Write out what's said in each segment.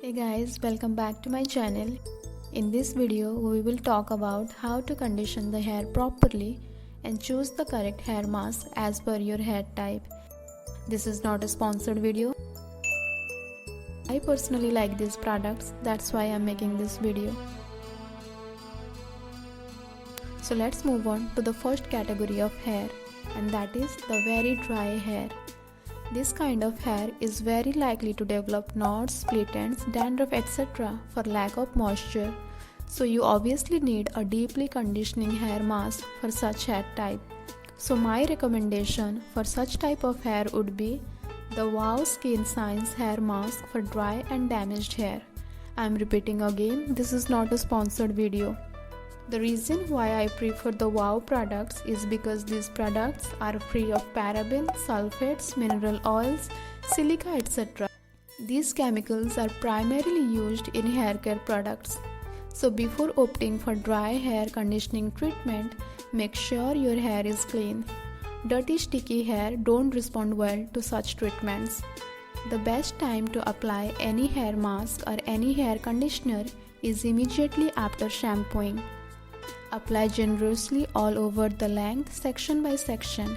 Hey guys, welcome back to my channel. In this video, we will talk about how to condition the hair properly and choose the correct hair mask as per your hair type. This is not a sponsored video. I personally like these products, that's why I'm making this video. So let's move on to the first category of hair, and that is the very dry hair. This kind of hair is very likely to develop knots, split ends, dandruff, etc. for lack of moisture. So you obviously need a deeply conditioning hair mask for such hair type. So my recommendation for such type of hair would be the Wow Skin Science hair mask for dry and damaged hair. I am repeating again, this is not a sponsored video. The reason why I prefer the Wow products is because these products are free of paraben, sulfates, mineral oils, silica, etc. These chemicals are primarily used in hair care products. So before opting for dry hair conditioning treatment, make sure your hair is clean. Dirty, sticky hair don't respond well to such treatments. The best time to apply any hair mask or any hair conditioner is immediately after shampooing. Apply generously all over the length, section by section.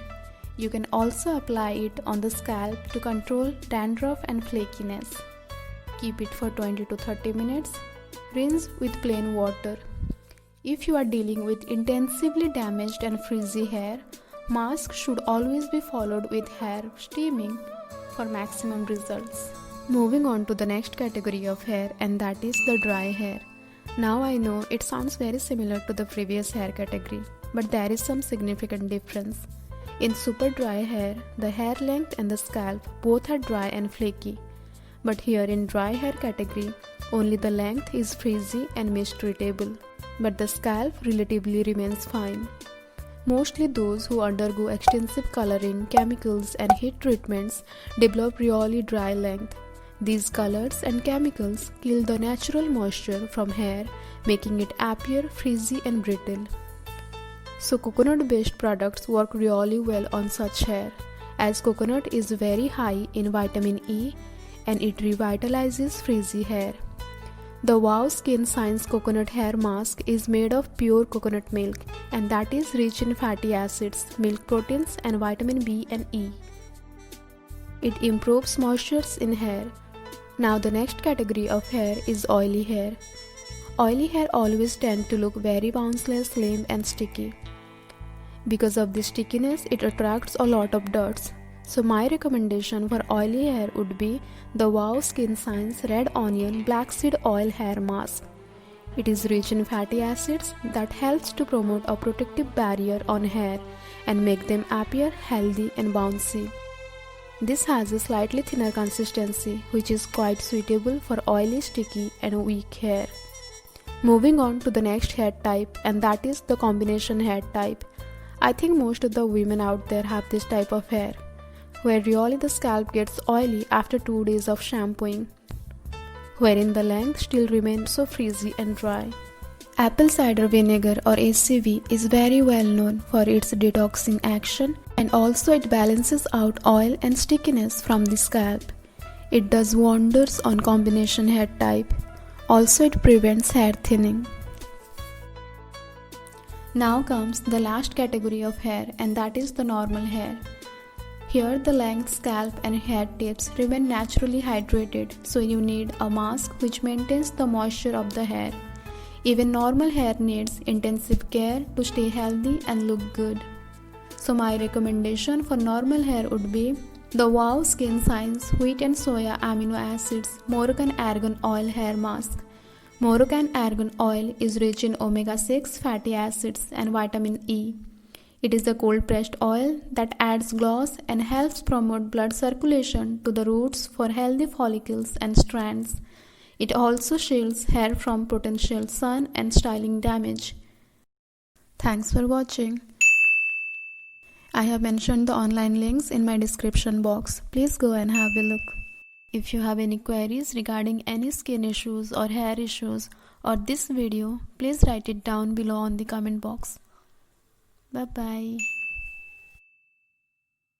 You can also apply it on the scalp to control dandruff and flakiness. Keep it for 20 to 30 minutes. Rinse with plain water. If you are dealing with intensively damaged and frizzy hair, mask should always be followed with hair steaming for maximum results. Moving on to the next category of hair, and that is the dry hair. Now I know it sounds very similar to the previous hair category, but there is some significant difference. In super dry hair, the hair length and the scalp both are dry and flaky. But here in dry hair category, only the length is frizzy and mistreatable, but the scalp relatively remains fine. Mostly those who undergo extensive coloring, chemicals and heat treatments develop really dry length. These colors and chemicals kill the natural moisture from hair, making it appear frizzy and brittle. So coconut-based products work really well on such hair, as coconut is very high in vitamin E and it revitalizes frizzy hair. The Wow Skin Science Coconut Hair Mask is made of pure coconut milk, and that is rich in fatty acids, milk proteins and vitamin B and E. It improves moisture in hair. Now the next category of hair is oily hair. Oily hair always tend to look very bounceless, limp and sticky. Because of this stickiness, it attracts a lot of dirt. So my recommendation for oily hair would be the Wow Skin Science Red Onion Black Seed Oil Hair Mask. It is rich in fatty acids that helps to promote a protective barrier on hair and make them appear healthy and bouncy. This has a slightly thinner consistency, which is quite suitable for oily, sticky and weak hair. Moving on to the next hair type, and that is the combination hair type. I think most of the women out there have this type of hair, where really the scalp gets oily after 2 days of shampooing, wherein the length still remains so frizzy and dry. Apple cider vinegar or ACV is very well known for its detoxing action, and also it balances out oil and stickiness from the scalp. It does wonders on combination hair type. Also it prevents hair thinning. Now comes the last category of hair, and that is the normal hair. Here the length, scalp and hair tips remain naturally hydrated, so you need a mask which maintains the moisture of the hair. Even normal hair needs intensive care to stay healthy and look good. So my recommendation for normal hair would be the Wow Skin Science Wheat and Soya Amino Acids Moroccan Argan Oil Hair Mask. Moroccan Argan Oil is rich in omega-6 fatty acids and vitamin E. It is a cold pressed oil that adds gloss and helps promote blood circulation to the roots for healthy follicles and strands. It also shields hair from potential sun and styling damage. Thanks for watching. I have mentioned the online links in my description box. Please go and have a look. If you have any queries regarding any skin issues or hair issues or this video, please write it down below on the comment box. Bye bye.